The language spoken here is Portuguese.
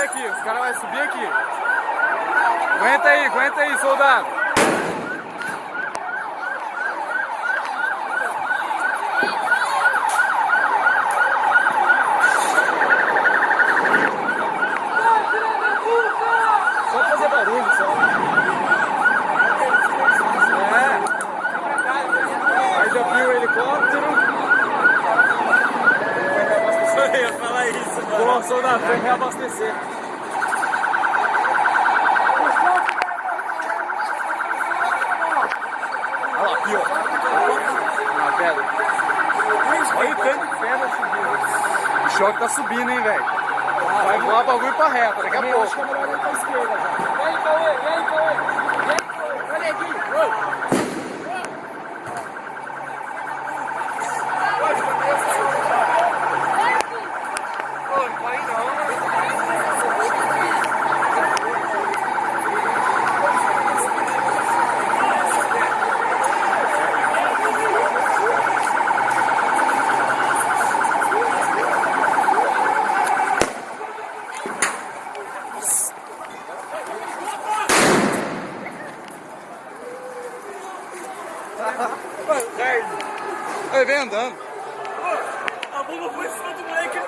aqui, os caras vão subir aqui. Aguenta aí, soldado. Só fazer barulho, só. Aí já viu o helicóptero. Eu ia falar isso, mano. Boa, soldado, foi reabastecer. Olha lá, aqui, ó. Na pedra. Olha o tanto de pedra subindo. O choque tá subindo, hein, velho. Vai voar o bagulho pra reta daqui a pouco. Acho que é melhor ir pra esquerda já. E aí, Cauê? Olha aqui. Aí vem andando. A bomba foi em cima do moleque.